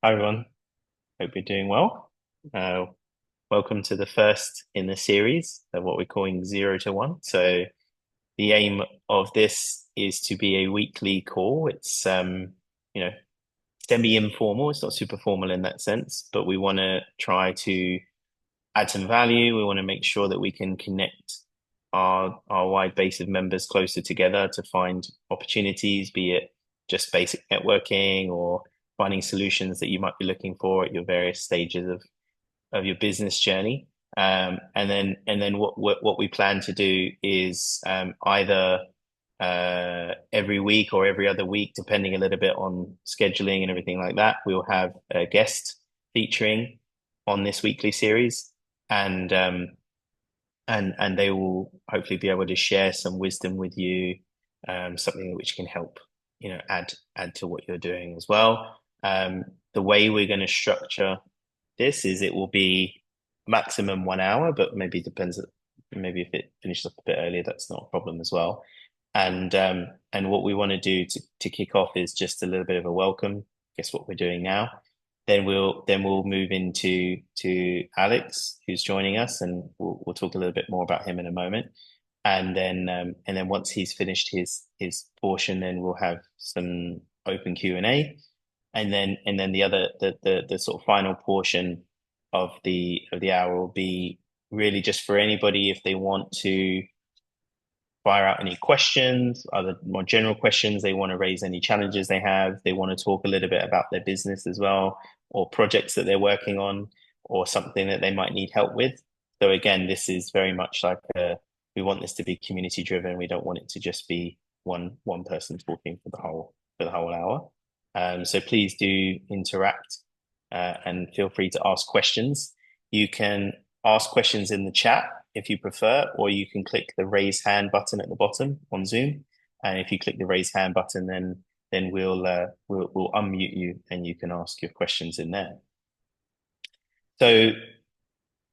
Hi everyone, hope you're doing well. Uh, Welcome to the first in the series of what we're calling 0 to 1. So the aim of this is to be a weekly call. It's you know, semi-informal. It's not super formal in that sense, but we want to try to add some value. We want to make sure that we can connect our wide base of members closer together to find opportunities, be it just basic networking or finding solutions that you might be looking for at your various stages of your business journey. And then what we plan to do is either every week or every other week, depending a little bit on scheduling and everything like that, we'll have a guest featuring on this weekly series, and and they will hopefully be able to share some wisdom with you, something which can help, add to what you're doing as well. The way we're going to structure this is it will be maximum 1 hour, but maybe it depends. Maybe if it finishes up a bit earlier, that's not a problem as well. And what we want to do to kick off is just a little bit of a welcome. Guess what we're doing now? Then we'll move into to Alex, who's joining us, and we'll talk a little bit more about him in a moment. And then once he's finished his portion, then we'll have some open Q&A, and then the sort of final portion of the hour will be really just for anybody if they want to fire out any questions, other more general questions. They want to raise any challenges they have. They want to talk a little bit about their business as well, or projects that they're working on, or something that they might need help with. So again, this is very much like we want this to be community driven. We don't want it to just be one person talking for the whole hour. So please do interact, and feel free to ask questions. You can ask questions in the chat if you prefer, or you can click the raise hand button at the bottom on Zoom. And if you click the raise hand button, then we'll unmute you and you can ask your questions in there. So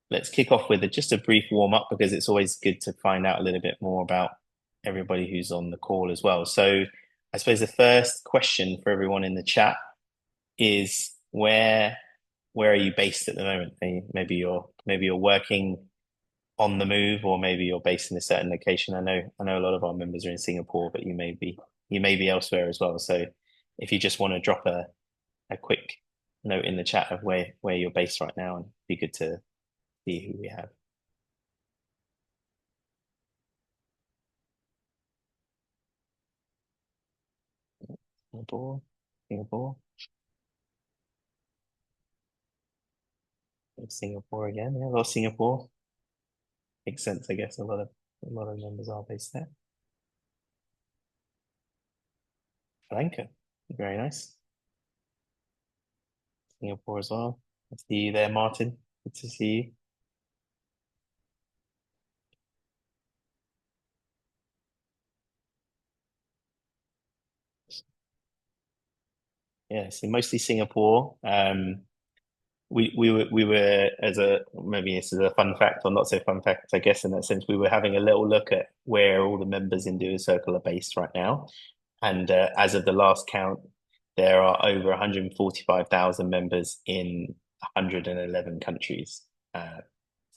let's kick off with just a brief warm up, because it's always good to find out a little bit more about everybody who's on the call as well. So I suppose the first question for everyone in the chat is where are you based at the moment? Maybe you're working on the move, or maybe you're based in a certain location. I know a lot of our members are in Singapore, but you may be elsewhere as well. So if you just want to drop a quick note in the chat of where you're based right now, and it'd be good to see who we have. Singapore, Singapore, Singapore again. Yeah, well, Singapore makes sense, I guess. A lot of members are based there. Sri Lanka, very nice. Singapore as well. I see you there, Martin. Good to see you. Yeah, so mostly Singapore. We were as a maybe this is a fun fact or not so fun fact, I guess in that sense, we were having a little look at where all the members in Doerscircle are based right now, and as of the last count, there are over 145,000 members in 111 countries.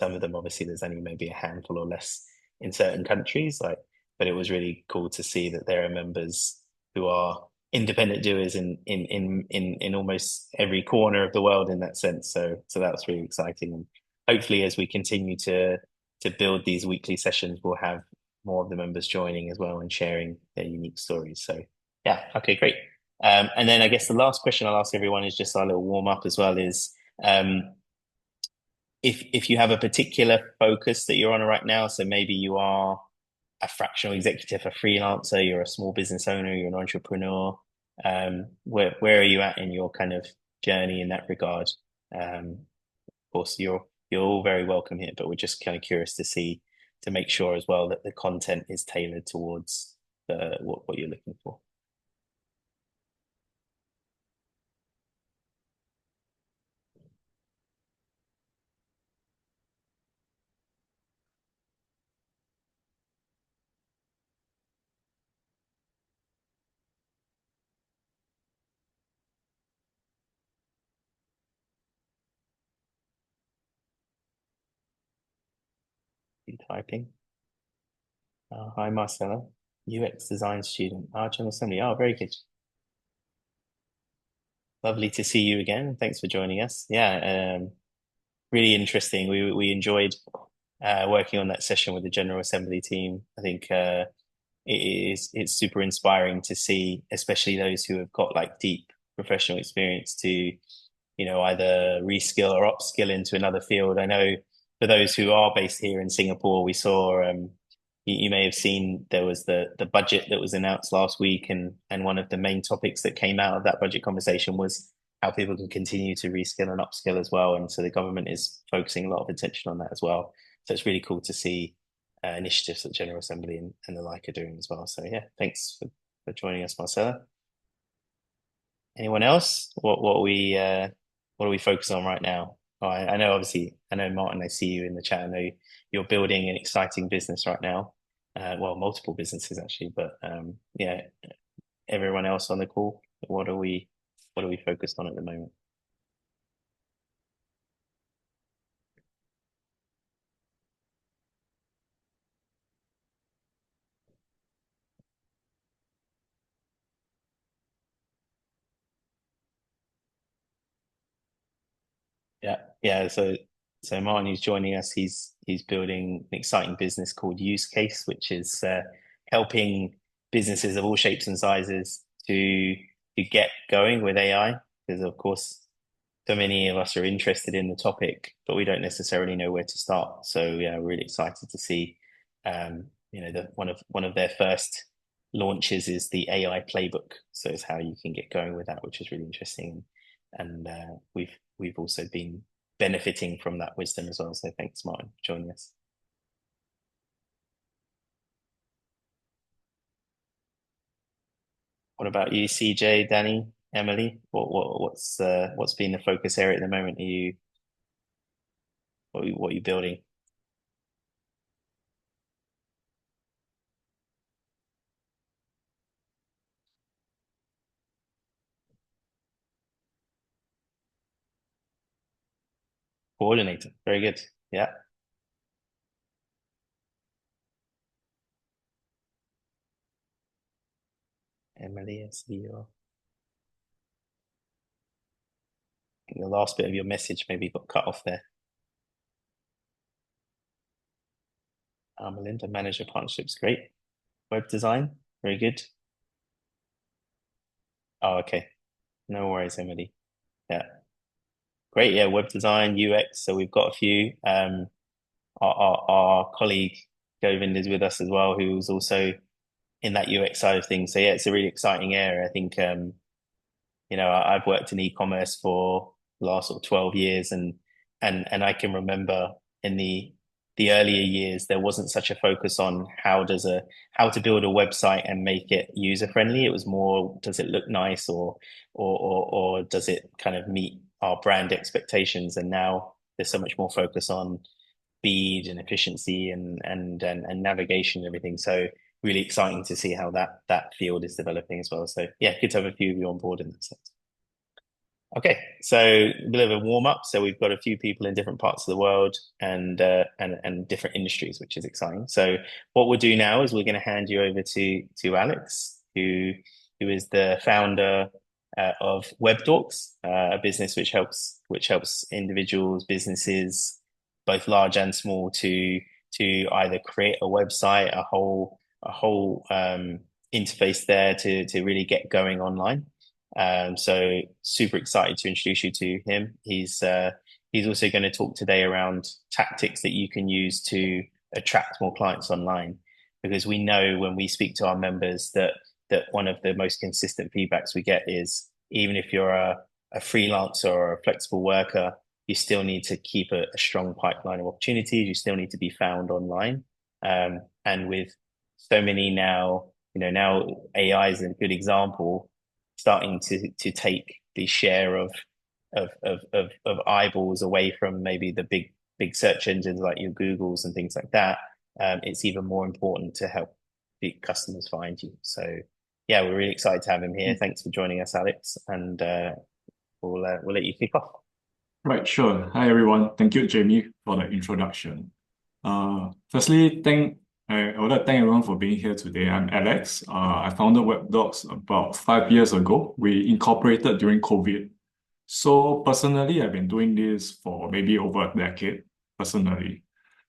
Some of them, obviously, there's only maybe a handful or less in certain countries, but it was really cool to see that there are members who are independent doers in almost every corner of the world in that sense. So that was really exciting. And hopefully, as we continue to build these weekly sessions, we'll have more of the members joining as well and sharing their unique stories. So yeah, okay, great. And then I guess the last question I'll ask everyone is just our little warm up as well is if you have a particular focus that you're on right now, so maybe you are a fractional executive, a freelancer, you're a small business owner, you're an entrepreneur, where are you at in your kind of journey in that regard? Of course, you're all very welcome here, but we're just kind of curious to make sure as well that the content is tailored towards what you're looking for. You typing? Hi, Marcella. UX design student. General Assembly. Oh, very good. Lovely to see you again. Thanks for joining us. Yeah, really interesting. We enjoyed working on that session with the General Assembly team. I think it's super inspiring to see, especially those who have got like deep professional experience to either reskill or upskill into another field. I know for those who are based here in Singapore, we saw you may have seen there was the budget that was announced last week, and one of the main topics that came out of that budget conversation was how people can continue to reskill and upskill as well. And so the government is focusing a lot of attention on that as well. So it's really cool to see initiatives that General Assembly and the like are doing as well. So yeah, thanks for joining us, Marcella. Anyone else? What are we focused on right now? Oh, I know obviously I know Martin, I see you in the chat. I know you're building an exciting business right now. Well, multiple businesses actually, but yeah, everyone else on the call, what are we focused on at the moment? Yeah, yeah. So Martin, who's joining us, he's building an exciting business called Use Case, which is helping businesses of all shapes and sizes to get going with AI. Because of course, so many of us are interested in the topic, but we don't necessarily know where to start. So yeah, really excited to see, the one of their first launches is the AI playbook. So it's how you can get going with that, which is really interesting. And we've also been benefiting from that wisdom as well. So thanks, Martin, for joining us. What about you, CJ, Danny, Emily? What's been the focus area at the moment? What are you building? Coordinator. Very good. Yeah. Emily, I see the last bit of your message maybe got cut off there. Melinda, manager partnerships, great. Web design, very good. Oh, okay. No worries, Emily. Yeah, great. Yeah, web design, UX. So we've got a few. Our colleague Govind is with us as well, who's also in that UX side of things. So yeah, it's a really exciting area. I think I've worked in e-commerce for the last sort of 12 years, and I can remember in the earlier years there wasn't such a focus on how to build a website and make it user friendly. It was more, does it look nice, or does it kind of meet our brand expectations? And now there's so much more focus on speed and efficiency and navigation and everything. So really exciting to see how that field is developing as well. So yeah, good to have a few of you on board in that sense. Okay, so a bit of a warm up. So we've got a few people in different parts of the world and different industries, which is exciting. So what we'll do now is we're going to hand you over to Alex, who is the founder of Webdorks, a business which helps individuals, businesses, both large and small, to either create a website, a whole interface there to really get going online. So super excited to introduce you to him. He's also going to talk today around tactics that you can use to attract more clients online, because we know when we speak to our members that one of the most consistent feedbacks we get is even if you're a freelancer or a flexible worker, you still need to keep a strong pipeline of opportunities. You still need to be found online. And with so many now, now AI is a good example starting to take the share of eyeballs away from maybe the big search engines like your Googles and things like that. It's even more important to help the customers find you. So yeah, we're really excited to have him here. Thanks for joining us, Alex, and we'll let you kick off. Right, sure. Hi, everyone. Thank you, Jamie, for the introduction. Firstly, I would like to thank everyone for being here today. I'm Alex. I founded Webdorks about 5 years ago. We incorporated during COVID. So personally, I've been doing this for maybe over a decade, personally.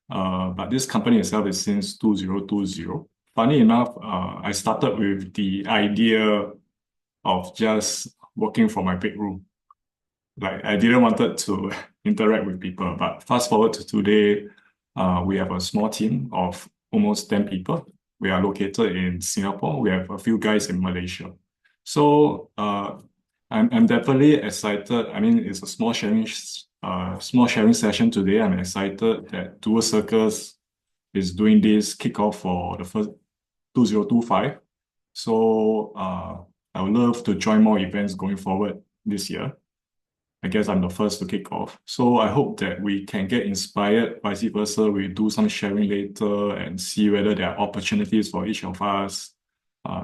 But this company itself is since 2020. Funny enough, I started with the idea of just working from my bedroom. Like I didn't wanted to interact with people, but fast forward to today, we have a small team of almost 10 people. We are located in Singapore. We have a few guys in Malaysia. So I'm definitely excited. I mean, it's a small sharing session today. I'm excited that Doerscircle is doing this kickoff for the first 2025. So I would love to join more events going forward this year. I guess I'm the first to kick off. So I hope that we can get inspired, vice versa. We do some sharing later and see whether there are opportunities for each of us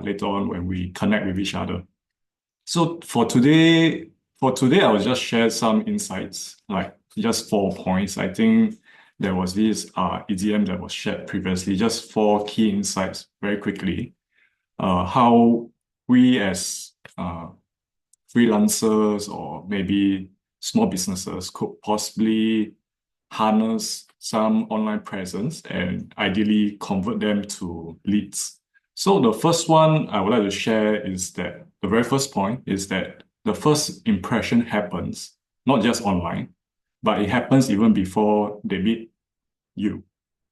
later on when we connect with each other. So for today, I will just share some insights, like just 4 points. I think there was this EDM that was shared previously, just four key insights very quickly. How we as freelancers or maybe small businesses could possibly harness some online presence and ideally convert them to leads. So the first one I would like to share is that the very first point is that the first impression happens not just online, but it happens even before they meet you.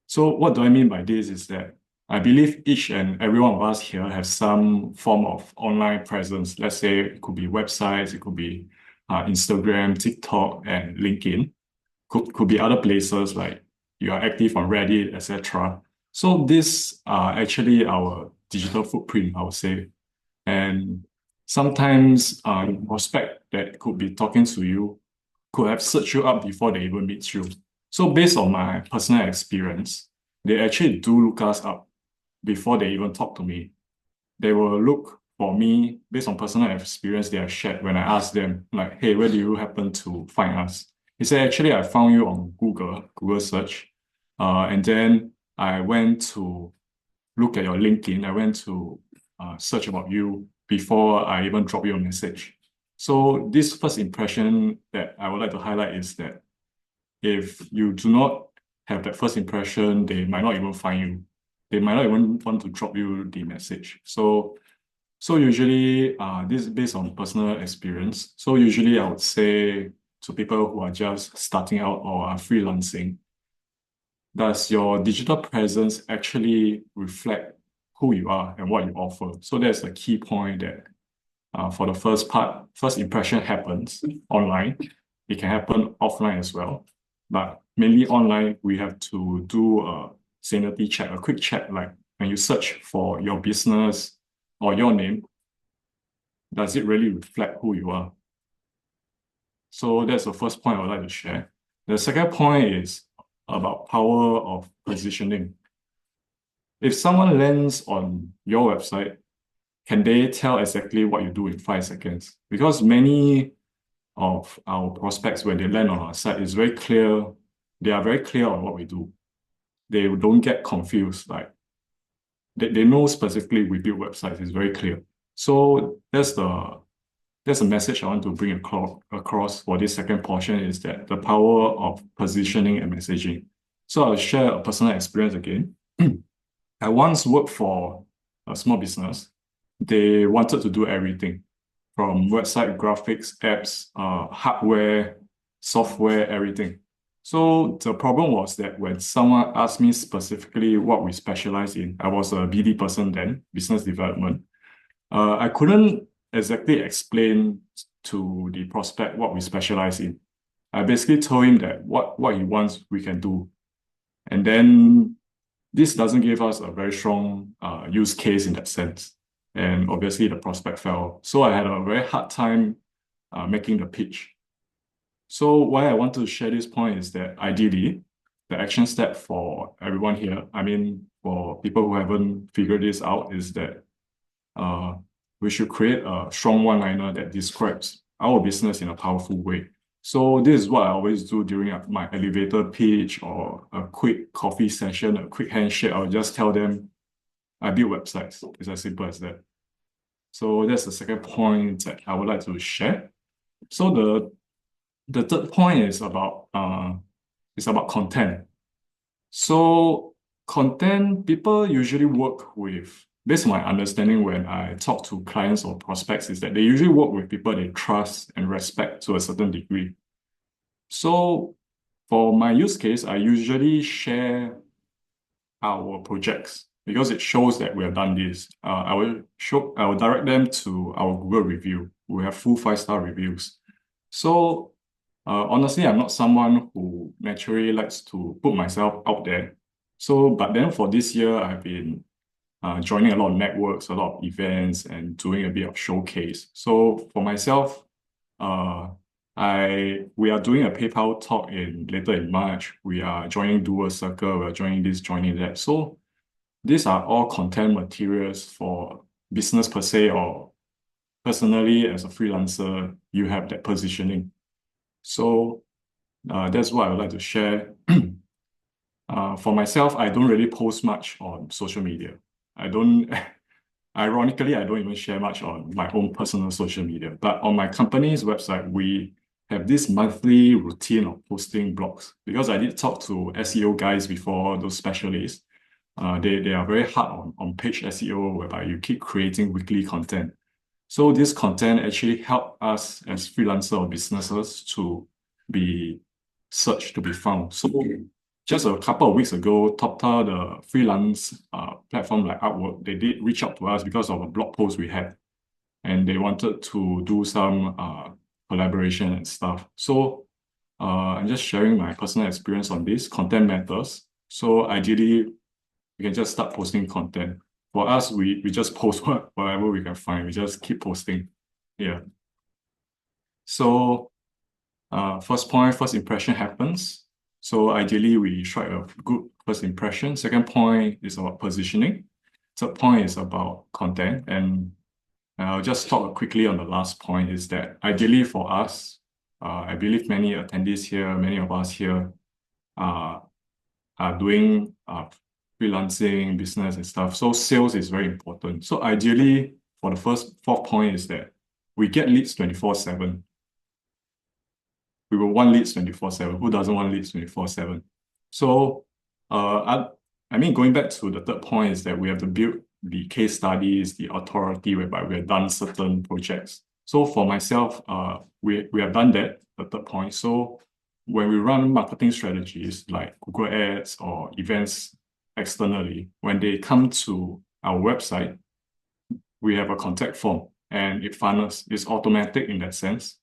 So what do I mean by this is that I believe each and every one of us here has some form of online presence. Let's say it could be websites, it could be Instagram, TikTok, and LinkedIn. Could be other places like you are active on Reddit, etc. So these are actually our digital footprint, I would say. And sometimes prospect that could be talking to you could have searched you up before they even meet you. So based on my personal experience, they actually do look us up before they even talk to me. They will look for me based on personal experience they have shared when I ask them, like, hey, where do you happen to find us? He said, actually, I found you on Google search. And then I went to look at your LinkedIn. I went to search about you before I even drop you a message. So this first impression that I would like to highlight is that if you do not have that first impression, they might not even find you. They might not even want to drop you the message. So usually, this is based on personal experience. So usually, I would say to people who are just starting out or are freelancing, does your digital presence actually reflect who you are and what you offer? So that's the key point that for the first part, first impression happens online. It can happen offline as well. But mainly online, we have to do a sanity check, a quick check, like when you search for your business or your name, does it really reflect who you are? So that's the first point I would like to share. The second point is about power of positioning. If someone lands on your website, can they tell exactly what you do in 5 seconds? Because many of our prospects, when they land on our site, is very clear. They are very clear on what we do. They don't get confused. Like they know specifically we build websites. It's very clear. So that's the message I want to bring across for this second portion is that the power of positioning and messaging. So I'll share a personal experience again. I once worked for a small business. They wanted to do everything from website graphics, apps, hardware, software, everything. So the problem was that when someone asked me specifically what we specialize in, I was a BD person then, business development. I couldn't exactly explain to the prospect what we specialize in. I basically told him that what he wants we can do. And then this doesn't give us a very strong use case in that sense. And obviously the prospect fell. So I had a very hard time making the pitch. So why I want to share this point is that ideally, the action step for everyone here, I mean, for people who haven't figured this out, is that we should create a strong one-liner that describes our business in a powerful way. So this is what I always do during my elevator pitch or a quick coffee session, a quick handshake. I'll just tell them I build websites. It's as simple as that. So that's the second point that I would like to share. So the third point is about content. So content, people usually work with, based on my understanding when I talk to clients or prospects, is that they usually work with people they trust and respect to a certain degree. So for my use case, I usually share our projects because it shows that we have done this. I will direct them to our Google review. We have full 5-star reviews. So honestly, I'm not someone who naturally likes to put myself out there. So, but then for this year, I've been joining a lot of networks, a lot of events, and doing a bit of showcase. So for myself, uh, we are doing a PayPal talk later in March. We are joining Doerscircle. We are joining this, joining that. So these are all content materials for business per se, or personally as a freelancer, you have that positioning. So that's what I would like to share. For myself, I don't really post much on social media. I don't, ironically, I don't even share much on my own personal social media. But on my company's website, we have this monthly routine of posting blogs because I did talk to SEO guys before, those specialists. They are very hard on page SEO, whereby you keep creating weekly content. So this content actually help us as freelancer or businesses to be searched, to be found. So just a couple of weeks ago, TopTa, the freelance platform like Upwork, they did reach out to us because of a blog post we had, and they wanted to do some collaboration and stuff. So I'm just sharing my personal experience on this. Content matters. So ideally, we can just start posting content. For us, we just post whatever we can find. We just keep posting. Yeah. So first point, first impression happens. So ideally, we strike a good first impression. Second point is about positioning. Third point is about content. And I'll just talk quickly on the last point is that ideally for us, I believe many attendees here, many of us here are doing freelancing, business and stuff. So sales is very important. So ideally, for the fourth point is that we get leads 24/7. We will want leads 24/7. Who doesn't want leads 24/7? So I mean, going back to the third point is that we have to build the case studies, the authority whereby we have done certain projects. So for myself, we have done that, the third point. So when we run marketing strategies like Google Ads or events externally, when they come to our website, we have a contact form and it funnels. It's automatic in that sense,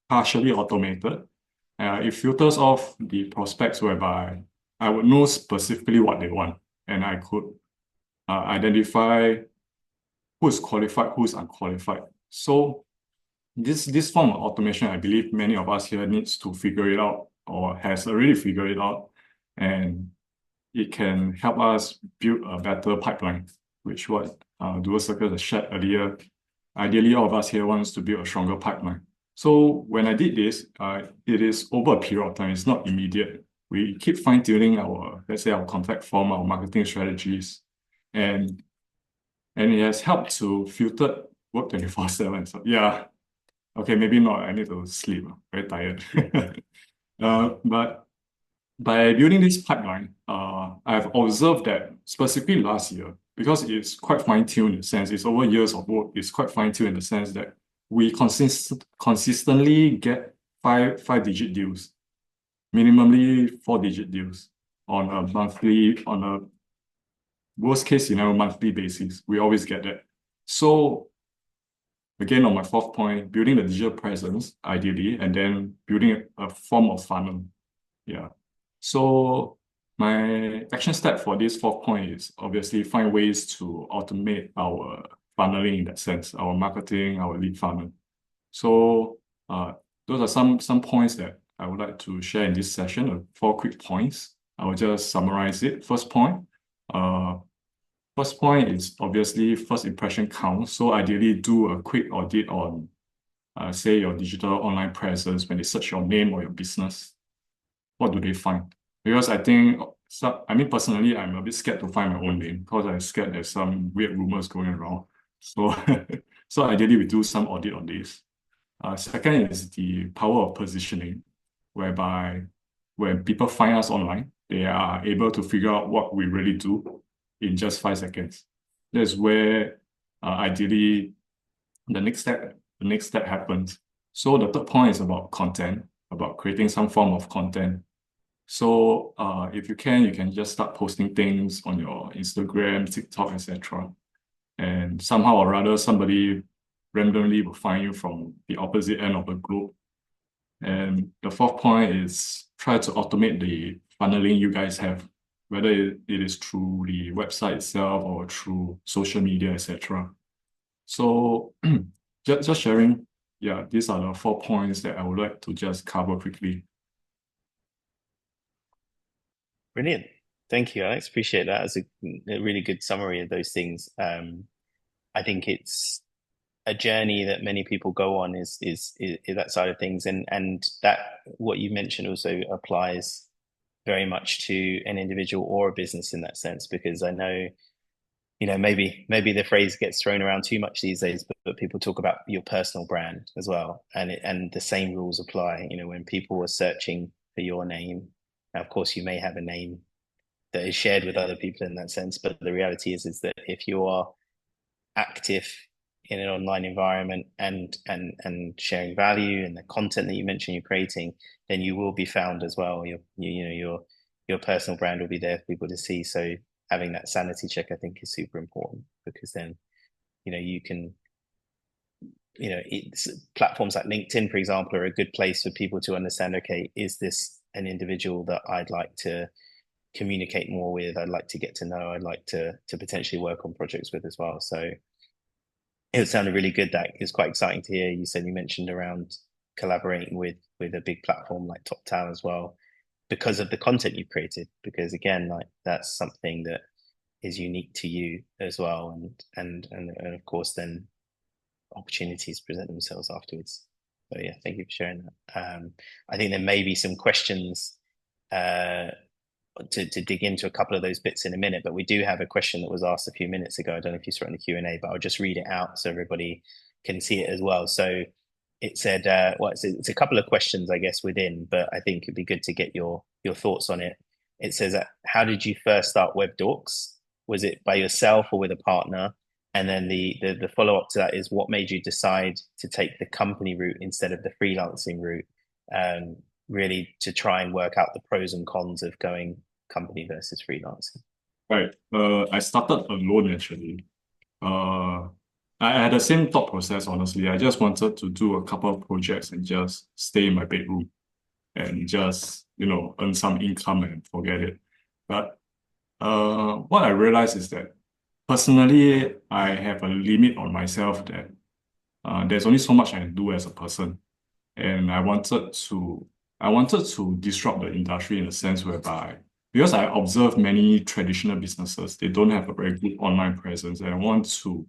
partially automated. It filters off the prospects whereby I would know specifically what they want and I could identify who is qualified, who is unqualified. So this form of automation, I believe many of us here needs to figure it out or has already figured it out, and it can help us build a better pipeline, which what Doerscircle has shared earlier. Ideally, all of us here wants to build a stronger pipeline. So when I did this, it is over a period of time. It's not immediate. We keep fine-tuning our, let's say, our contact form, our marketing strategies, and it has helped to filter work 24/7. So yeah, okay, maybe not. I need to sleep. I'm very tired. But by building this pipeline, I've observed that specifically last year, because it's quite fine-tuned in the sense, it's over years of work, it's quite fine-tuned in the sense that we consistently get five-digit deals, minimally 4-digit deals on a worst case scenario monthly basis. We always get that. So again, on my fourth point, building the digital presence, ideally, and then building a form of funnel. Yeah. So my action step for this fourth point is obviously find ways to automate our funneling in that sense, our marketing, our lead funnel. So those are some points that I would like to share in this session, 4 quick points. I will just summarize it. First point is obviously first impression counts. So ideally do a quick audit on say your digital online presence, when they search your name or your business, what do they find? Because I think, so, I mean, personally, I'm a bit scared to find my own name because I'm scared there's some weird rumors going around. So, so ideally, we do some audit on this. Second is the power of positioning, whereby when people find us online, they are able to figure out what we really do in just 5 seconds. That's where ideally the next step happens. So the third point is about content, about creating some form of content. So if you can just start posting things on your Instagram, TikTok, etc. And somehow or rather, somebody randomly will find you from the opposite end of the globe. And the fourth point is try to automate the funneling you guys have, whether it is through the website itself or through social media, etc. So just sharing, yeah, these are the 4 points that I would like to just cover quickly. Brilliant. Thank you, Alex. Appreciate that. As a really good summary of those things. I think it's a journey that many people go on is that side of things, and that what you mentioned also applies very much to an individual or a business in that sense, because I know, maybe the phrase gets thrown around too much these days, but people talk about your personal brand as well, and the same rules apply. When people are searching for your name, now, of course, you may have a name that is shared with other people in that sense, but the reality is that if you are active in an online environment and sharing value and the content that you mentioned you're creating, then you will be found as well. Your personal brand will be there for people to see. So having that sanity check, I think, is super important, because then you can, it's platforms like LinkedIn, for example, are a good place for people to understand, okay, is this an individual that I'd like to communicate more with, I'd like to get to know, I'd like to potentially work on projects with as well. So it sounded really good. That is quite exciting to hear. You mentioned around collaborating with a big platform like TopTal as well, because of the content you've created. Because again, like, that's something that is unique to you as well, and of course, then opportunities present themselves afterwards. So yeah, thank you for sharing that. I think there may be some questions uh, to dig into a couple of those bits in a minute, but we do have a question that was asked a few minutes ago. I don't know if you saw it in the Q&A, but I'll just read it out so everybody can see it as well. So it said, well, it's a couple of questions, I guess, within, but I think it'd be good to get your thoughts on it. It says, how did you first start Webdorks? Was it by yourself or with a partner? And then the follow up to that is, what made you decide to take the company route instead of the freelancing route? Um, Really to try and work out the pros and cons of going company versus freelancing. Right. I started alone actually. I had the same thought process, honestly. I just wanted to do a couple of projects and just stay in my bedroom and just, earn some income and forget it. But what I realized is that personally, I have a limit on myself that there's only so much I can do as a person. And I wanted to disrupt the industry in a sense whereby, because I observe many traditional businesses, they don't have a very good online presence, and I want to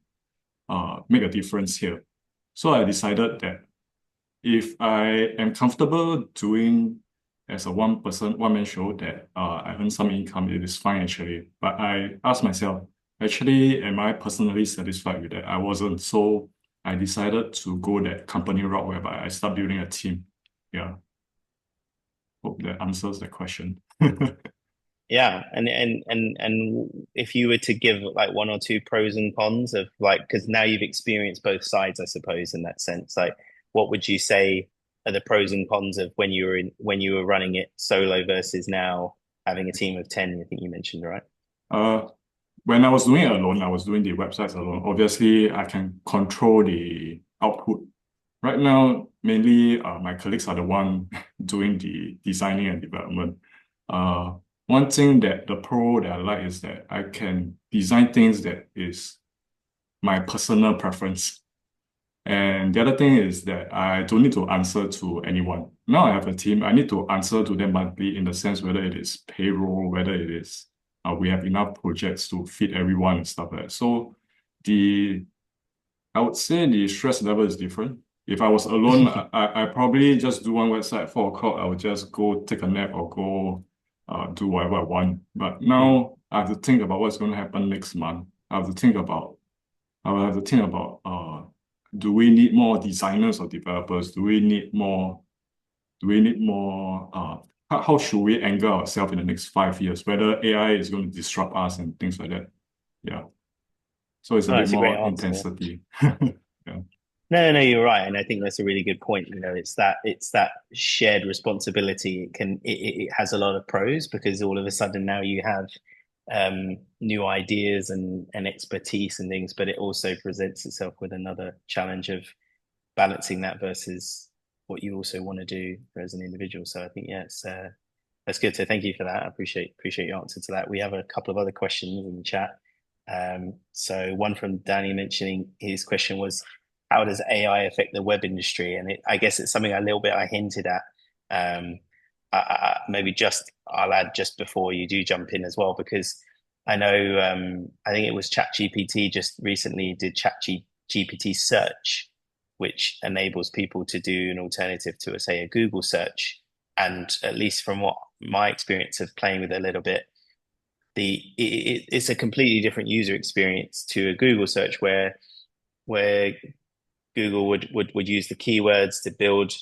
make a difference here. So I decided that if I am comfortable doing as a one man show that I earn some income, it is fine actually. But I asked myself, actually, am I personally satisfied with that? I wasn't. So I decided to go that company route whereby I start building a team. Yeah. Hope that answers the question. Yeah, and if you were to give like one or two pros and cons of, like, because now you've experienced both sides, I suppose, in that sense, like, what would you say are the pros and cons of when you were running it solo versus now having a team of 10, I think you mentioned, right? Uh, when I was doing it alone, I was doing the websites alone. Obviously, I can control the output. Right now, mainly my colleagues are the one doing the designing and development. Uh, One thing that the pro that I like is that I can design things that is my personal preference. And the other thing is that I don't need to answer to anyone. Now I have a team, I need to answer to them monthly in the sense whether it is payroll, whether it is we have enough projects to feed everyone and stuff like that. So the I would say the stress level is different. If I was alone, I probably just do one website at 4 o'clock. I would just go take a nap or go do whatever I want. But Mm. now I have to think about what's going to happen next month. I will have to think about do we need more designers or developers? Do we need more how should we angle ourselves in the next 5 years? Whether AI is going to disrupt us and things like that. Yeah. So it's a No, bit it's a great more answer. Yeah. intensity. Yeah. No, no, you're right, and I think that's a really good point. It's that shared responsibility. It has a lot of pros because all of a sudden now you have new ideas and expertise and things, but it also presents itself with another challenge of balancing that versus what you also want to do as an individual. So I think yeah, that's good. So thank you for that. I appreciate your answer to that. We have a couple of other questions in the chat. So one from Danny mentioning his question was, how does AI affect the web industry? And I guess it's something a little bit I hinted at. Um, maybe just I'll add just before you do jump in as well, because I know I think it was ChatGPT just recently did ChatGPT search, which enables people to do an alternative to, say, a Google search. And at least from what my experience of playing with it a little bit, it's a completely different user experience to a Google search where Google would use the keywords to build,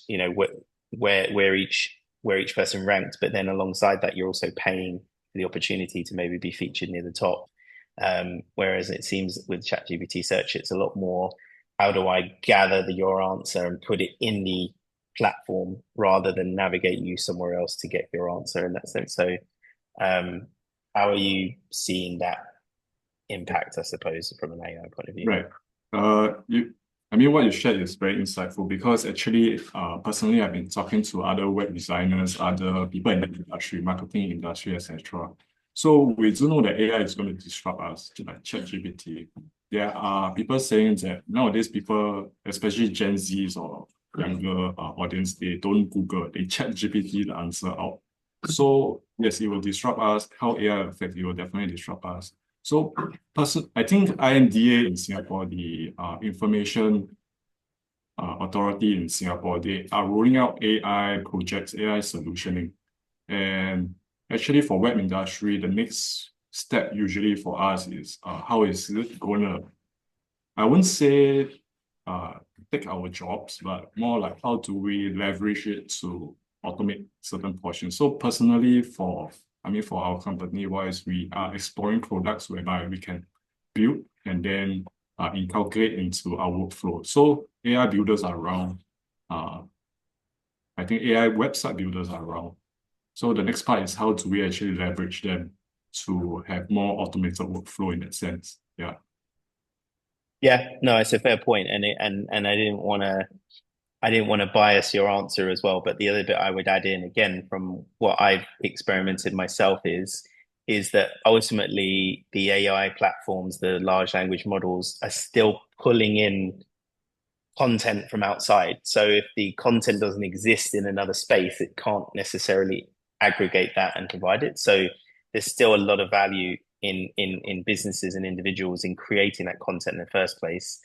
where each person ranked, but then alongside that, you're also paying for the opportunity to maybe be featured near the top. Whereas it seems with ChatGPT search, it's a lot more, how do I gather your answer and put it in the platform rather than navigate you somewhere else to get your answer in that sense. So um, how are you seeing that impact, I suppose, from an AI point of view? Right. I mean, what you shared is very insightful because actually, personally, I've been talking to other web designers, other people in the industry, marketing industry, etc. So we do know that AI is going to disrupt us, like ChatGPT. There are people saying that nowadays people, especially Gen Zs or younger audience, they don't Google, they chat GPT the answer out. So yes, it will disrupt us. How AI affect it will definitely disrupt us. So I think INDA in Singapore, the Information Authority in Singapore, they are rolling out AI projects, AI solutioning. And actually for web industry, the next step usually for us is how is it going to, I wouldn't say uh, take our jobs, but more like how do we leverage it to automate certain portions. So personally, for our company wise, we are exploring products whereby we can build and then inculcate into our workflow. So AI builders are around. Uh, I think AI website builders are around. So the next part is how do we actually leverage them to have more automated workflow in that sense. Yeah. Yeah, no, it's a fair point, and I didn't want to bias your answer as well. But the other bit I would add in again from what I've experimented myself is that ultimately the AI platforms, the large language models, are still pulling in content from outside. So if the content doesn't exist in another space, it can't necessarily aggregate that and provide it. So there's still a lot of value in businesses and individuals in creating that content in the first place.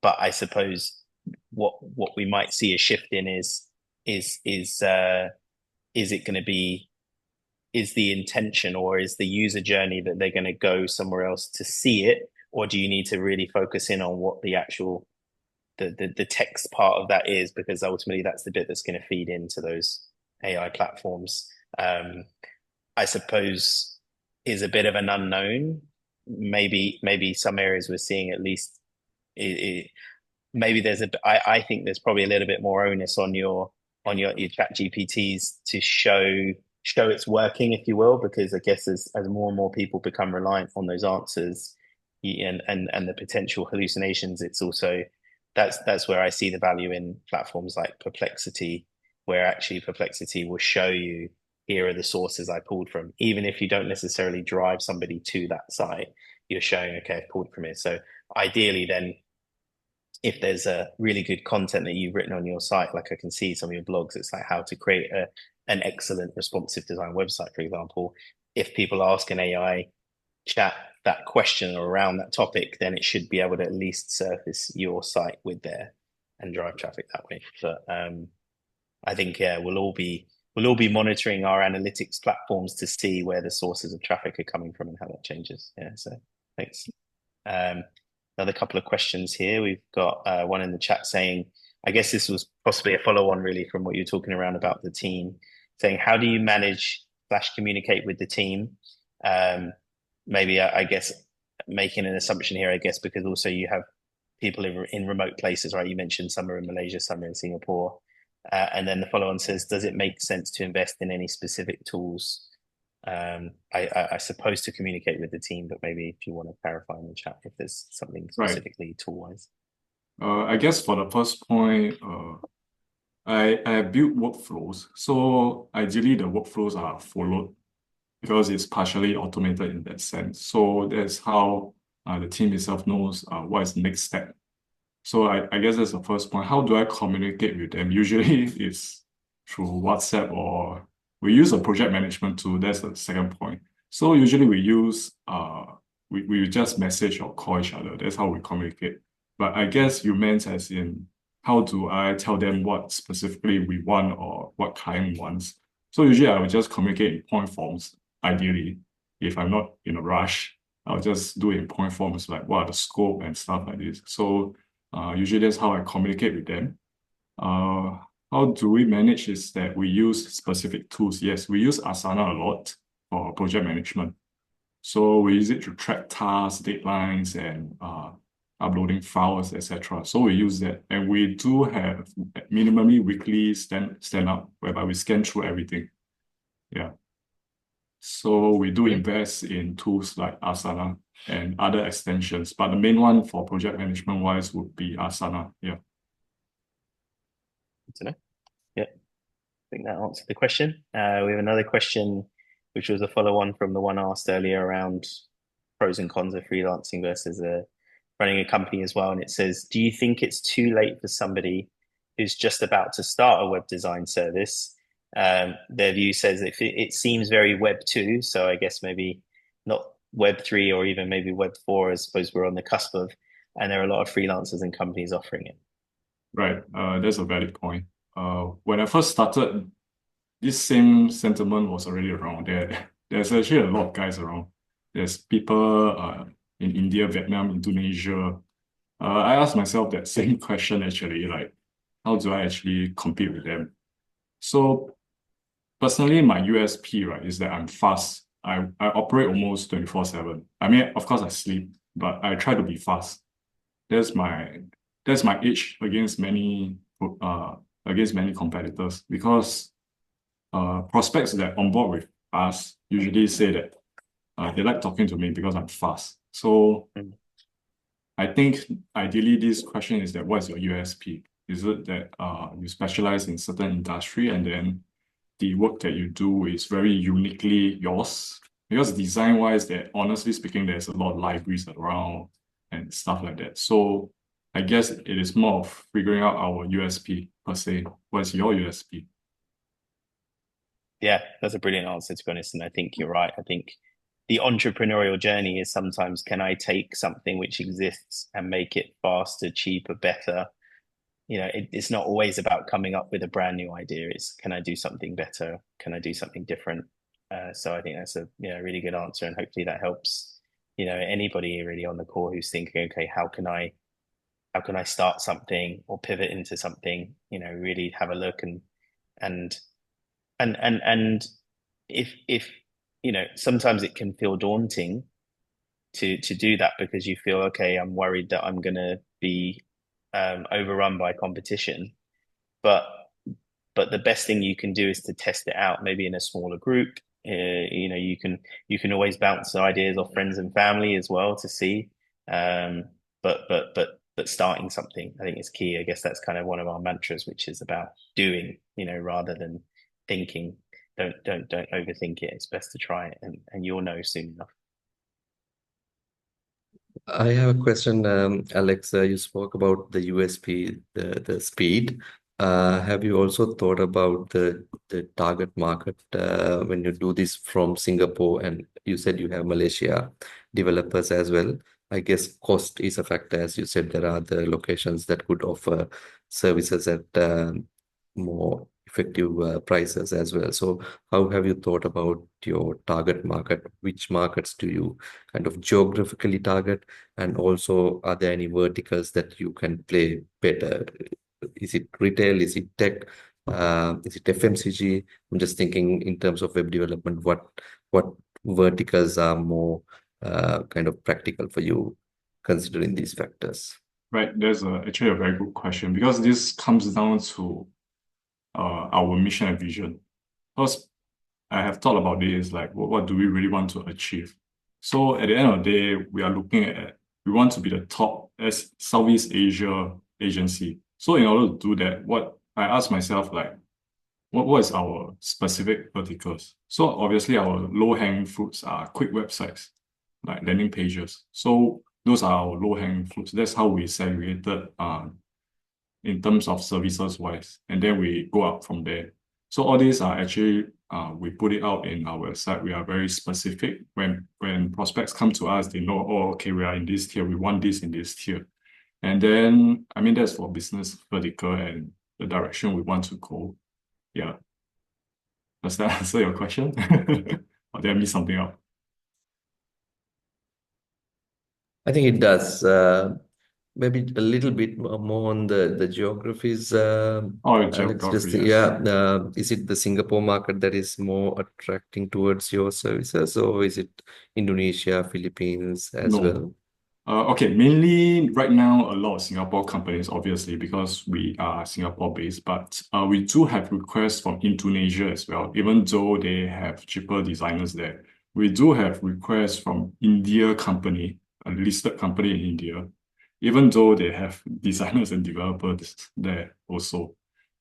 But I suppose what we might see a shift in is is uh, is it going to be, is the intention or is the user journey that they're going to go somewhere else to see it, or do you need to really focus in on what the actual the text part of that is, because ultimately that's the bit that's going to feed into those AI platforms. I suppose is a bit of an unknown. Maybe some areas we're seeing at least maybe I think there's probably a little bit more onus on your chat GPTs to show it's working, if you will, because I guess as more and more people become reliant on those answers and the potential hallucinations, it's also that's where I see the value in platforms like Perplexity, where actually Perplexity will show you, here are the sources I pulled from, even if you don't necessarily drive somebody to that site, you're showing, okay, I've pulled from here. So ideally then, if there's a really good content that you've written on your site, like I can see some of your blogs, it's like how to create an excellent responsive design website, for example. If people ask an AI chat that question or around that topic, then it should be able to at least surface your site with there. and drive traffic that way. But I think yeah, we'll all be monitoring our analytics platforms to see where the sources of traffic are coming from and how that changes. Yeah, so thanks. Um, another couple of questions here. We've got one in the chat saying, I guess this was possibly a follow-on really from what you're talking around about the team, saying how do you manage slash communicate with the team? Um, maybe I guess making an assumption here, I guess, because also you have people in remote places, right? You mentioned some are in Malaysia, some are in Singapore. And then the follow-on says, does it make sense to invest in any specific tools? I suppose to communicate with the team, but maybe if you want to clarify in the chat if there's something Right. specifically tool-wise. I guess for the first point, I built workflows. So ideally, the workflows are followed because it's partially automated in that sense. So that's how the team itself knows what is the next step. So I guess that's the first point. How do I communicate with them? Usually it's through WhatsApp or we use a project management tool. That's the second point. So usually we just message or call each other. That's how we communicate. But I guess you meant as in how do I tell them what specifically we want or what client wants? So usually I will just communicate in point forms, ideally. If I'm not in a rush, I'll just do it in point forms like what are the scope and stuff like this. So usually that's how I communicate with them. How do we manage is that we use specific tools. Yes, we use Asana a lot for project management. So we use it to track tasks, deadlines, and uploading files, etc. So we use that. And we do have minimally weekly stand up whereby we scan through everything. Yeah. So we do Brilliant. invest in tools like Asana and other extensions, but the main one for project management wise would be Asana. Yeah. Good to know. Yeah, I think that answered the question. We have another question, which was a follow-on from the one asked earlier around pros and cons of freelancing versus running a company as well. And it says, do you think it's too late for somebody who's just about to start a web design service? Their view says it seems very web 2, so I guess maybe not web 3 or even maybe web 4, I suppose we're on the cusp of, and there are a lot of freelancers and companies offering it. Right. That's a valid point. When I first started, this same sentiment was already around there. There's actually a lot of guys around. There's people in India, Vietnam, Indonesia. I asked myself that same question actually, like, how do I actually compete with them? So personally, my USP, right, is that I'm fast. I operate almost 24/7. I mean, of course I sleep, but I try to be fast. That's my that's my edge against many competitors because prospects that on board with us usually say that they like talking to me because I'm fast. So Mm. I think ideally this question is that what is your USP? Is it that you specialize in certain industry and then the work that you do is very uniquely yours? Because design wise, that honestly speaking, there's a lot of libraries around and stuff like that. So I guess it is more of figuring out our USP per se. What's your USP? Yeah, that's a brilliant answer, to be honest. And I think you're right. I think the entrepreneurial journey is sometimes, can I take something which exists and make it faster, cheaper, better? It's not always about coming up with a brand new idea. It's, can I do something better? Can I do something different? So I think that's a really good answer, and hopefully that helps anybody really on the call who's thinking, okay, how can I start something or pivot into something? Really have a look and and if sometimes it can feel daunting to do that because you feel, okay, I'm worried that I'm gonna be overrun by competition. But the best thing you can do is to test it out, maybe in a smaller group. You can always bounce ideas off friends and family as well to see. Um, but starting something, I think, is key. I guess that's kind of one of our mantras, which is about doing, rather than thinking. Don't overthink it. It's best to try it, and you'll know soon enough. I have a question, Alex. You spoke about the USP, the speed. Have you also thought about the target market when you do this from Singapore? And you said you have Malaysia developers as well. I guess cost is a factor. As you said, there are other locations that could offer services at more effective prices as well. So, how have you thought about your target market? Which markets do you kind of geographically target? And also, are there any verticals that you can play better? Is it retail? Is it tech? Is it FMCG? I'm just thinking in terms of web development, what verticals are more kind of practical for you considering these factors? Right, there's actually a very good question because this comes down to our mission and vision. Because I have thought about this, like what do we really want to achieve? So at the end of the day, we want to be the top as Southeast Asia agency. So in order to do that, what I ask myself, like, what is our specific verticals? So obviously our low-hanging fruits are quick websites, like landing pages. So those are our low-hanging fruits. That's how we segregated in terms of services wise, and then we go up from there. So all these are actually we put it out in our website. We are very specific. When prospects come to us, they know, oh, okay, we are in this tier. We want this in this tier. And then, I mean, that's for business vertical and the direction we want to go. Yeah. Does that answer your question? Or did I miss something out? I think it does. Maybe a little bit more on the geographies, Oh, Alex. geography, Just yes. yeah, is it the Singapore market that is more attracting towards your services, or is it Indonesia, Philippines as No. well? Okay, mainly right now, a lot of Singapore companies, obviously, because we are Singapore-based, but we do have requests from Indonesia as well, even though they have cheaper designers there. We do have requests from India company, a listed company in India, even though they have designers and developers there also.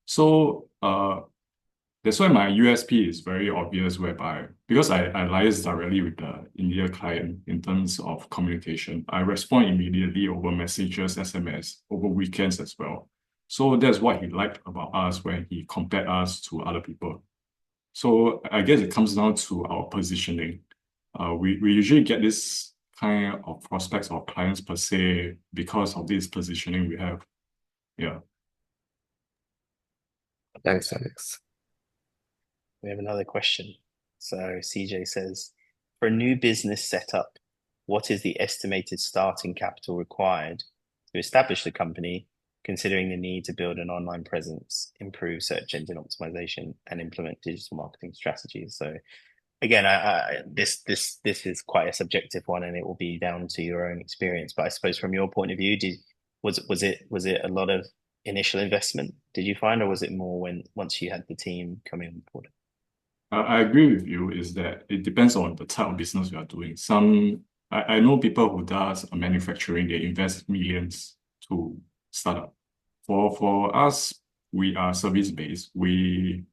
So that's why my USP is very obvious, whereby because I liaise directly with the India client in terms of communication, I respond immediately over messages, SMS, over weekends as well. So that's what he liked about us when he compared us to other people. So I guess it comes down to our positioning. We usually get this kind of prospects or clients per se because of this positioning we have. Yeah. Thanks, Alex. We have another question. So CJ says, for a new business setup, what is the estimated starting capital required to establish the company, considering the need to build an online presence, improve search engine optimization, and implement digital marketing strategies? So again, this is quite a subjective one, and it will be down to your own experience. But I suppose from your point of view, was it a lot of initial investment, did you find, or was it more when once you had the team coming on board? I agree with you is that it depends on the type of business you are doing. I know people who does manufacturing, they invest millions to start up. For us, we are service based. We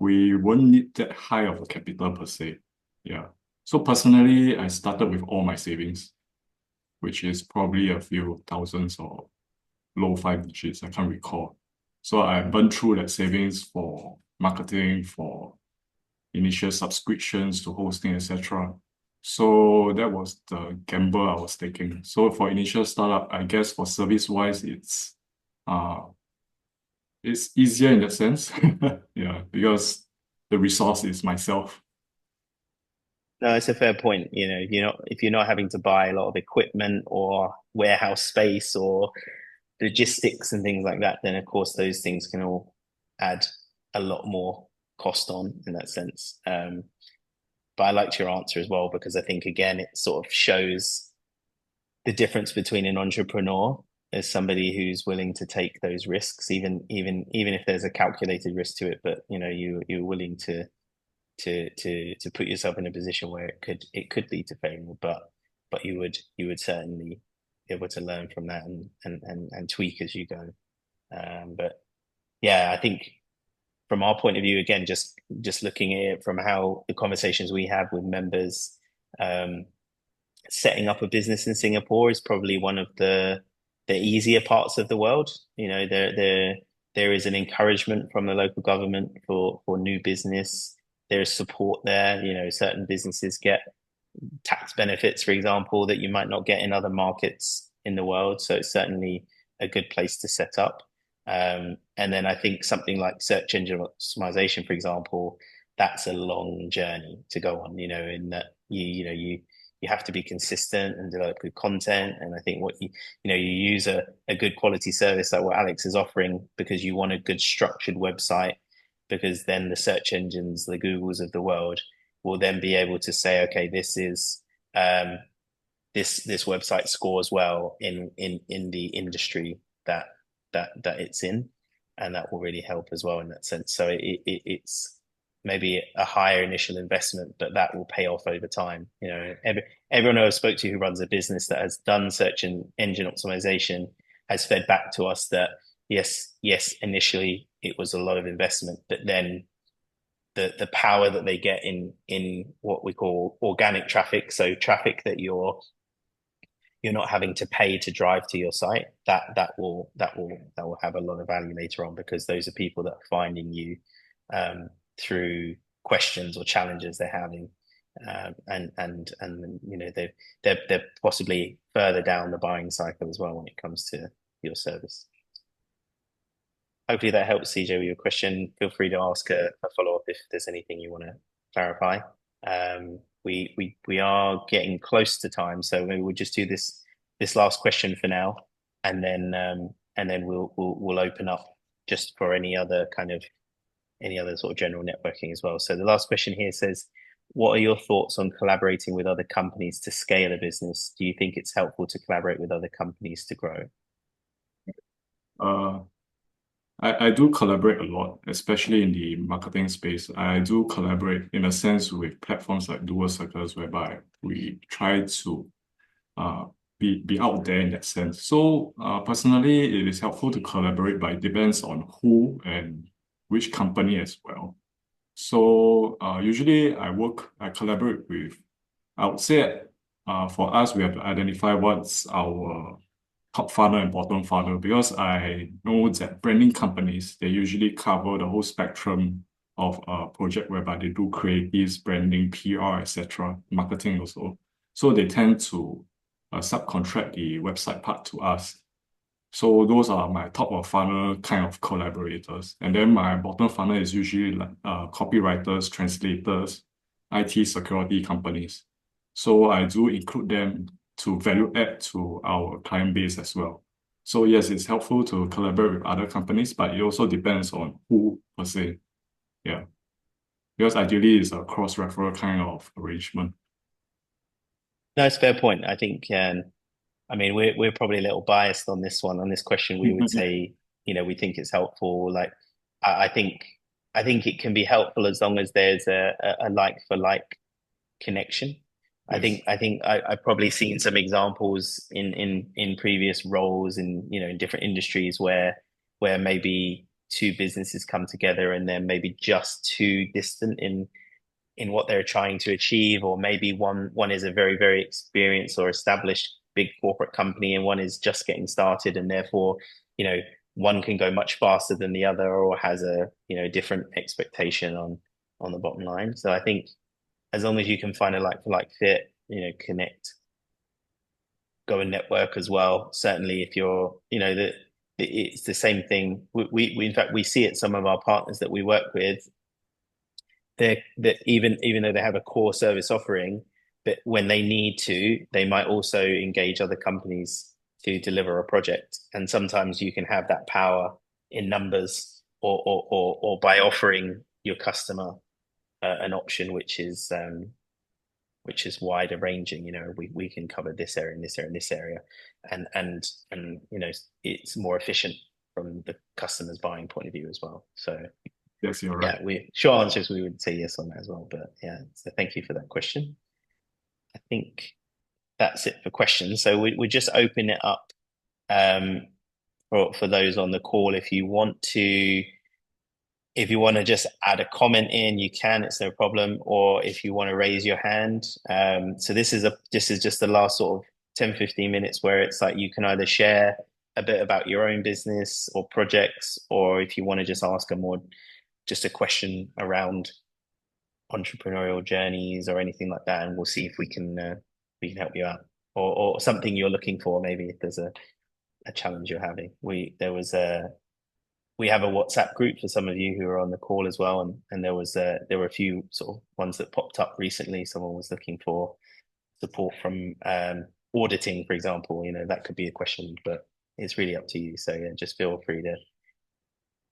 won't need that high of a capital per se. Yeah. So personally, I started with all my savings, which is probably a few thousands or low five digits. I can't recall. So I burned through that savings for marketing, for initial subscriptions to hosting, etc. So that was the gamble I was taking. So for initial startup, I guess for service wise, it's easier in that sense. Yeah, because the resource is myself. No, it's a fair point. If you're not having to buy a lot of equipment or warehouse space or logistics and things like that, then of course those things can all add a lot more cost on in that sense. But I liked your answer as well because I think again it sort of shows the difference between an entrepreneur as somebody who's willing to take those risks, even if there's a calculated risk to it, but you're willing to put yourself in a position where it could lead to failure, but you would certainly be able to learn from that and tweak as you go. But yeah, I think from our point of view, again, just looking at it from how the conversations we have with members, setting up a business in Singapore is probably one of the easier parts of the world. There is an encouragement from the local government for new business. There's support there. Certain businesses get tax benefits, for example, that you might not get in other markets in the world. So it's certainly a good place to set up. And then I think something like search engine optimization, for example, that's a long journey to go on, in that you have to be consistent and develop good content. And I think what you use a good quality service like what Alex is offering because you want a good structured website, because then the search engines, the Googles of the world, will then be able to say, okay, this website scores well in the industry that it's in, and that will really help as well in that sense. So it's maybe a higher initial investment, but that will pay off over time. Everyone I spoke to who runs a business that has done search engine optimization has fed back to us that yes, initially it was a lot of investment, but then the power that they get in what we call organic traffic, so traffic that you're not having to pay to drive to your site, that will have a lot of value later on, because those are people that are finding you through questions or challenges they're having, and they're possibly further down the buying cycle as well when it comes to your service. Hopefully that helps, CJ, with your question. Feel free to ask a follow-up if there's anything you want to clarify. We are getting close to time, so maybe we'll just do this last question for now, and then we'll open up just for any other sort of general networking as well. So the last question here says, what are your thoughts on collaborating with other companies to scale a business? Do you think it's helpful to collaborate with other companies to grow? I do collaborate a lot, especially in the marketing space. I do collaborate in a sense with platforms like Doerscircle, whereby we try to be out there in that sense. So personally, it is helpful to collaborate, but it depends on who and which company as well. So usually I collaborate with, I would say for us, we have to identify what's our top funnel and bottom funnel, because I know that branding companies, they usually cover the whole spectrum of a project whereby they do creatives, branding, PR, etc., marketing also. So they tend to subcontract the website part to us. So those are my top of funnel kind of collaborators. And then my bottom funnel is usually like copywriters, translators, IT security companies. So I do include them to value add to our client base as well. So yes, it's helpful to collaborate with other companies, but it also depends on who per se. Yeah. Because ideally it's a cross-referral kind of arrangement. No, it's a fair point. I think, I mean, we're probably a little biased on this one. On this question, we would say, we think it's helpful. Like, I think it can be helpful as long as there's a like for like connection. Yes. I think I've probably seen some examples in previous roles in different industries where maybe two businesses come together and they're maybe just too distant in what they're trying to achieve, or maybe one is a very, very experienced or established big corporate company and one is just getting started, and therefore one can go much faster than the other, or has a different expectation on the bottom line. So I think as long as you can find a like for like fit, connect, go and network as well. Certainly if you're it's the same thing. We in fact we see it, some of our partners that we work with, that even though they have a core service offering, but when they need to, they might also engage other companies to deliver a project. And sometimes you can have that power in numbers, or by offering your customer an option which is wider ranging. We can cover this area and this area and this area, and it's more efficient from the customer's buying point of view as well. So Yes, you're right. yeah, short answers, we would say yes on that as well. But yeah, so thank you for that question. I think that's it for questions. So we just open it up for those on the call. If you want to just add a comment in, you can, it's no problem. Or if you want to raise your hand. So this is just the last sort of 10-15 minutes where it's like you can either share a bit about your own business or projects, or if you want to just ask just a question around entrepreneurial journeys or anything like that, and we'll see if we can help you out or something you're looking for. Maybe if there's a challenge you're having. We have a WhatsApp group for some of you who are on the call as well, and there were a few sort of ones that popped up recently. Someone was looking for support from auditing, for example. You know, that could be a question, but it's really up to you. So yeah, just feel free to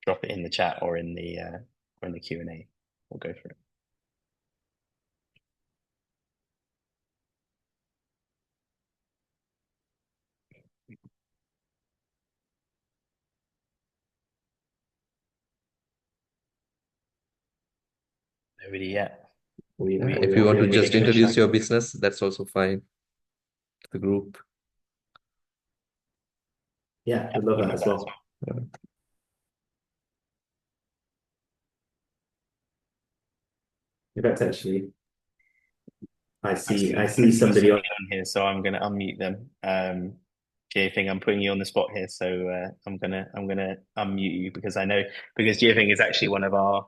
drop it in the chat or in the Q&A. We'll go for it. Nobody yet. Yeah, if you want to just introduce your business, that's also fine. The group. Yeah, we'd love that as well. Yeah. In fact, actually, I see somebody on here, so I'm going to unmute them. Jiafeng, I'm putting you on the spot here, so I'm gonna unmute you because Jiafeng is actually one of our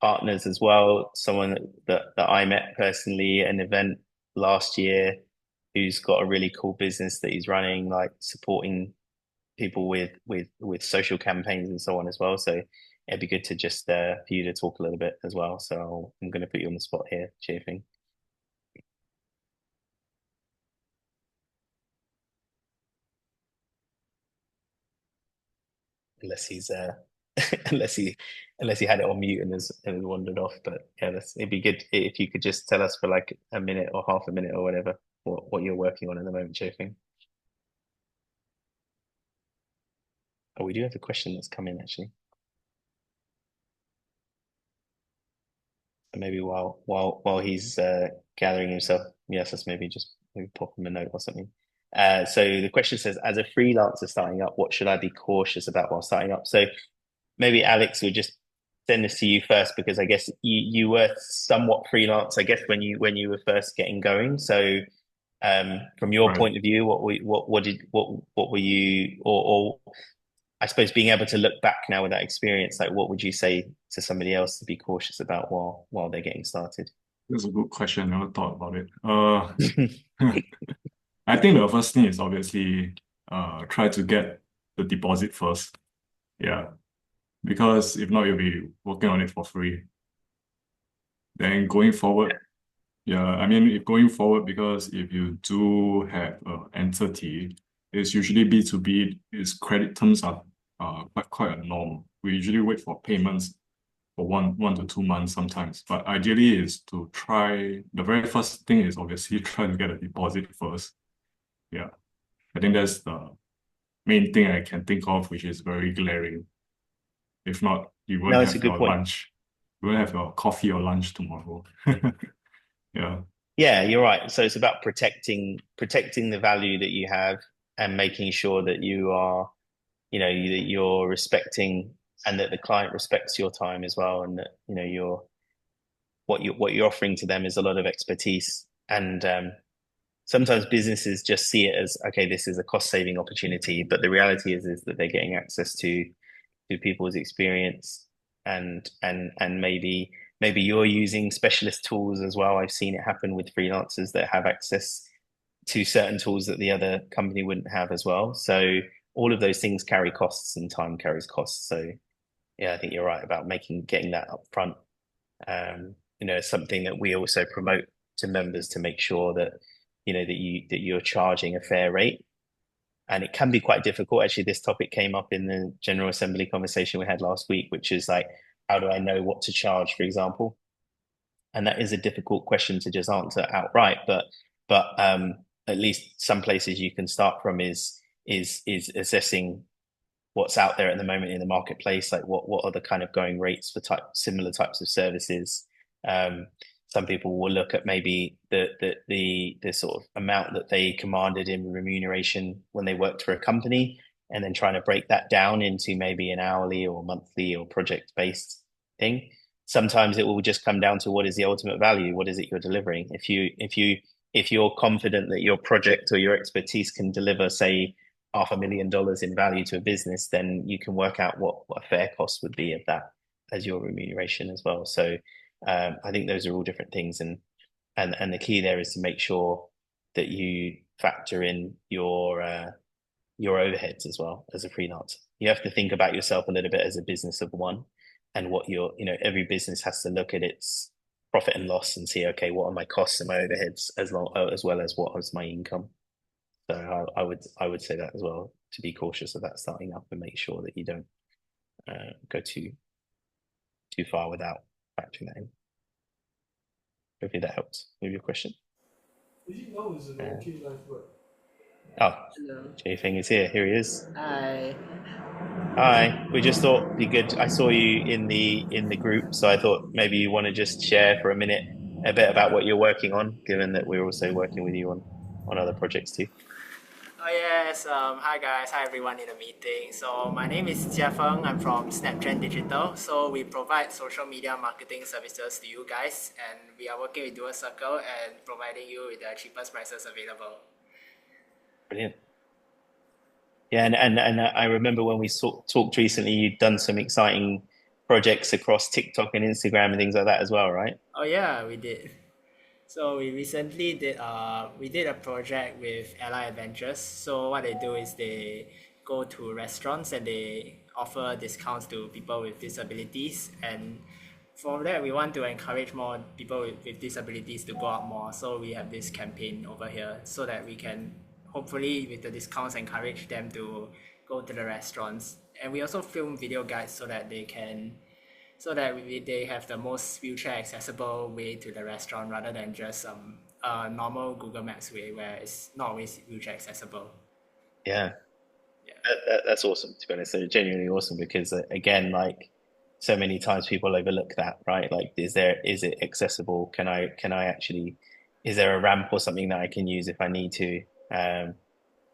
partners as well. Someone that I met personally at an event last year, who's got a really cool business that he's running, like supporting people with social campaigns and so on as well. So it'd be good to just for you to talk a little bit as well. So I'm going to put you on the spot here, Jiafeng. Unless he's unless he had it on mute and has wandered off. But yeah, it'd be good if you could just tell us for like a minute or half a minute or whatever what you're working on at the moment, Jiafeng. Oh, we do have a question that's come in actually. So maybe while he's gathering himself, yes, let's maybe pop him a note or something. So the question says, as a freelancer starting up, what should I be cautious about while starting up? So maybe Alex would just send this to you first because I guess you were somewhat freelance, I guess, when you were first getting going. So from your point of view, what were you or I suppose being able to look back now with that experience, like what would you say to somebody else to be cautious about while they're getting started? That's a good question. I never thought about it. I think the first thing is obviously try to get the deposit first. Yeah. Because if not, you'll be working on it for free. Then going forward, yeah, I mean, if going forward, because if you do have an entity, it's usually B2B, its credit terms are quite a norm. We usually wait for payments for one to 2 months sometimes. But ideally is to try, the very first thing is obviously try to get a deposit first. Yeah. I think that's the main thing I can think of, which is very glaring. If not, you won't have your lunch. You won't have your coffee or lunch tomorrow. Yeah. Yeah, you're right. So it's about protecting the value that you have and making sure that you are, that you're respecting and that the client respects your time as well, and that what you're offering to them is a lot of expertise. And sometimes businesses just see it as, okay, this is a cost saving opportunity, but the reality is that they're getting access to people's experience and maybe you're using specialist tools as well. I've seen it happen with freelancers that have access to certain tools that the other company wouldn't have as well. So all of those things carry costs and time carries costs. So yeah, I think you're right about getting that up front. Something that we also promote to members to make sure that, that you're charging a fair rate. And it can be quite difficult. Actually, this topic came up in the General Assembly conversation we had last week, which is like, how do I know what to charge, for example? And that is a difficult question to just answer outright. But at least some places you can start from is assessing what's out there at the moment in the marketplace, like what are the kind of going rates for similar types of services. Some people will look at maybe the sort of amount that they commanded in remuneration when they worked for a company, and then trying to break that down into maybe an hourly or monthly or project-based thing. Sometimes it will just come down to what is the ultimate value, what is it you're delivering. If you're confident that your project or your expertise can deliver, say, $500,000 in value to a business, then you can work out what a fair cost would be of that as your remuneration as well. So I think those are all different things, and the key there is to make sure that you factor in your overheads as well as a freelancer. You have to think about yourself a little bit as a business of one, and what every business has to look at its profit and loss and see, okay, what are my costs and my overheads as well as what is my income. So I would say that as well, to be cautious of that starting up and make sure that you don't go too far without factoring that in. Hopefully that helps with your question. Now is an Uh, okay life, but oh, Hello. Jay Feng is here. Here he is. Hi. Hi. We just thought it'd be good. I saw you in the group, so I thought maybe you want to just share for a minute a bit about what you're working on, given that we're also working with you on other projects too. Oh yes. Hi guys. Hi everyone in the meeting. So my name is Jia Feng. I'm from Snaptrend Digital. So we provide social media marketing services to you guys, and we are working with Doerscircle and providing you with the cheapest prices available. Brilliant. Yeah, and I remember when we talked recently, you'd done some exciting projects across TikTok and Instagram and things like that as well, right? Oh yeah, we did. So we recently did a project with Ally Adventures. So what they do is they go to restaurants and they offer discounts to people with disabilities, and from that we want to encourage more people with disabilities to go out more. So we have this campaign over here so that we can hopefully with the discounts encourage them to go to the restaurants. And we also film video guides so that they have the most wheelchair accessible way to the restaurant rather than just a normal Google Maps way where it's not always wheelchair accessible. Yeah, Yeah. that's awesome, to be honest. So genuinely awesome because again, like so many times people overlook that, right? Like, is it accessible? Can I actually, is there a ramp or something that I can use if I need to?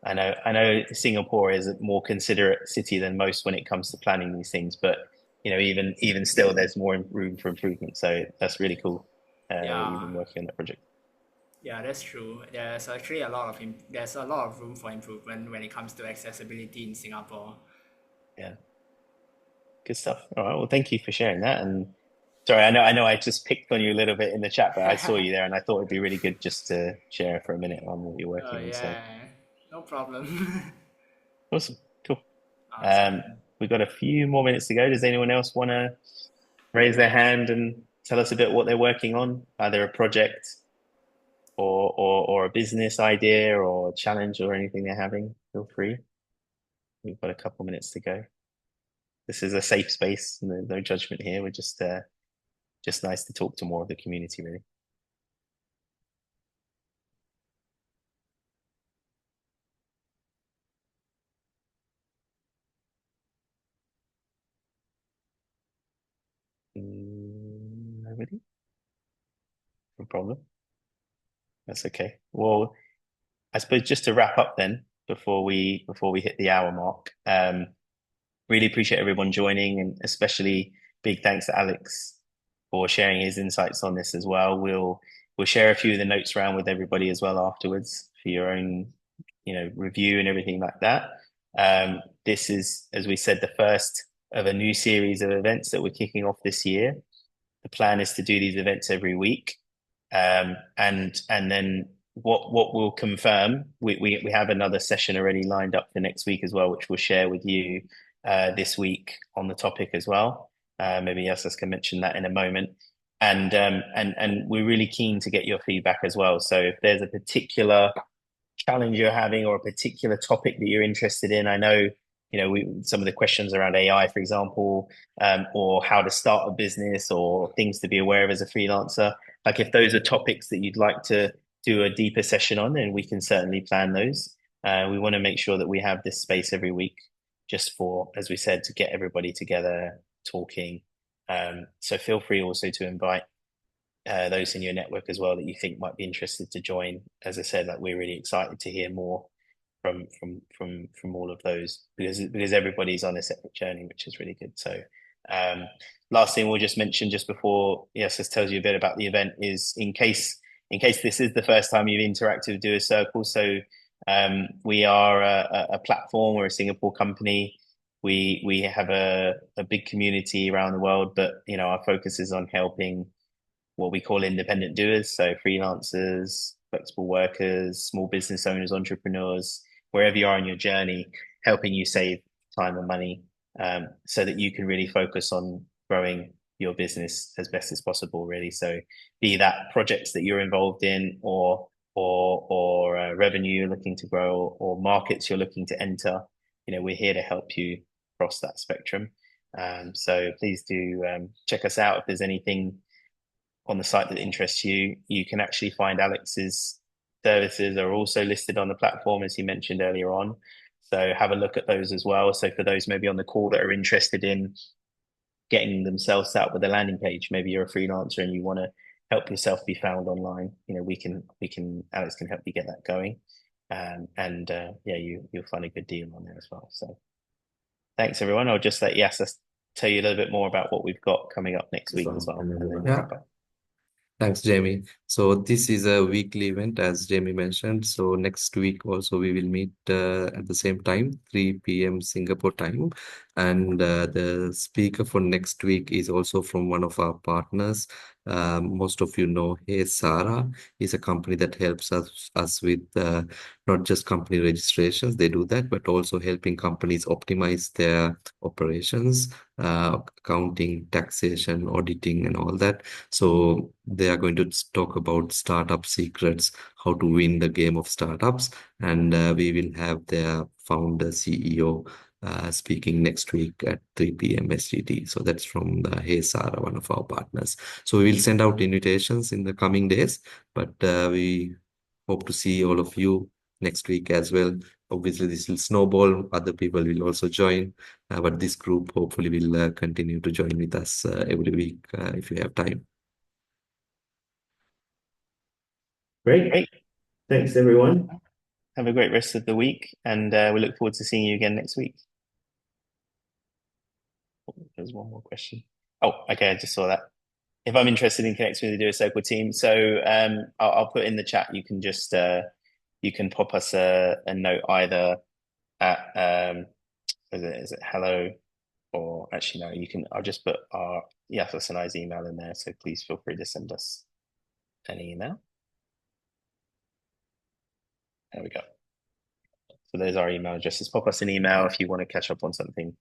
I know Singapore is a more considerate city than most when it comes to planning these things, but even still, there's more room for improvement. So that's really cool. You've Yeah, been working on that project. yeah, that's true. There's actually there's a lot of room for improvement when it comes to accessibility in Singapore. Yeah, good stuff. All right, well, thank you for sharing that. And sorry, I know I just picked on you a little bit in the chat, but I saw you there, and I thought it'd be really good just to share for a minute on what you're Oh working on. So yeah, no problem. awesome, cool. Awesome. We've got a few more minutes to go. Does anyone else want to raise their hand and tell us a bit what they're working on, either a project or a business idea or a challenge or anything they're having? Feel free. We've got a couple minutes to go. This is a safe space. No judgment here. We're just nice to talk to more of the community, really. Nobody? No problem. That's okay. Well, I suppose just to wrap up then, before we hit the hour mark, really appreciate everyone joining, and especially big thanks to Alex for sharing his insights on this as well. We'll share a few of the notes around with everybody as well afterwards for your own, review and everything like that. This is, as we said, the first of a new series of events that we're kicking off this year. The plan is to do these events every week, and then what we'll confirm, we have another session already lined up for next week as well, which we'll share with you this week on the topic as well. Maybe Yassas can mention that in a moment. And we're really keen to get your feedback as well. So if there's a particular challenge you're having or a particular topic that you're interested in, I know, some of the questions around AI, for example, or how to start a business or things to be aware of as a freelancer. Like, if those are topics that you'd like to do a deeper session on, then we can certainly plan those. We want to make sure that we have this space every week just for, as we said, to get everybody together talking. So feel free also to invite those in your network as well that you think might be interested to join. As I said, like, we're really excited to hear more from all of those because everybody's on a separate journey, which is really good. So last thing we'll just mention just before this tells you a bit about the event is in case this is the first time you've interacted with Doerscircle. So we are a platform. We're a Singapore company. We have a big community around the world, but our focus is on helping what we call independent doers, so freelancers, flexible workers, small business owners, entrepreneurs, wherever you are in your journey, helping you save time and money, so that you can really focus on growing your business as best as possible, really. So be that projects that you're involved in, or revenue you're looking to grow, or markets you're looking to enter, we're here to help you across that spectrum. So please do check us out. If there's anything on the site that interests you, you can actually find Alex's services are also listed on the platform, as he mentioned earlier on. So have a look at those as well. So for those maybe on the call that are interested in getting themselves out with a landing page, maybe you're a freelancer and you want to help yourself be found online, Alex can help you get that going. You'll find a good deal on there as well. So thanks everyone. I'll just let Yas tell you a little bit more about what we've got coming up next week as well. And then we'll wrap up. Thanks, Jamie. So this is a weekly event, as Jamie mentioned. So next week also we will meet at the same time, 3 p.m. Singapore time. And the speaker for next week is also from one of our partners. Most of you know Hey Sarah is a company that helps us with not just company registrations, they do that, but also helping companies optimize their operations, accounting, taxation, auditing, and all that. So they are going to talk about startup secrets, how to win the game of startups. And we will have their founder, CEO, speaking next week at 3 p.m. SGT. So that's from the Hey Sarah, one of our partners. So we will send out invitations in the coming days, but we hope to see all of you next week as well. Obviously, this will snowball. Other people will also join, but this group hopefully will continue to join with us every week if you have time. Great. Thanks, everyone. Have a great rest of the week, and we look forward to seeing you again next week. There's one more question. Oh, okay, I just saw that. If I'm interested in connecting with the Doerscircle team, so I'll put in the chat. You can just you can pop us a note either at is it hello, or actually no, you can. I'll just put our Yasas and I's email in there. So please feel free to send us an email. There we go. So there's our email addresses. Pop us an email if you want to catch up on something,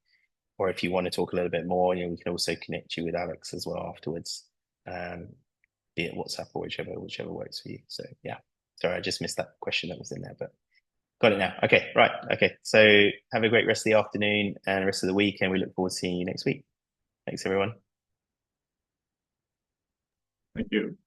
or if you want to talk a little bit more. We can also connect you with Alex as well afterwards, be it WhatsApp or whichever works for you. So yeah, sorry, I just missed that question that was in there, but got it now. Okay, right. Okay, so have a great rest of the afternoon and the rest of the week, and we look forward to seeing you next week. Thanks, everyone. Thank you.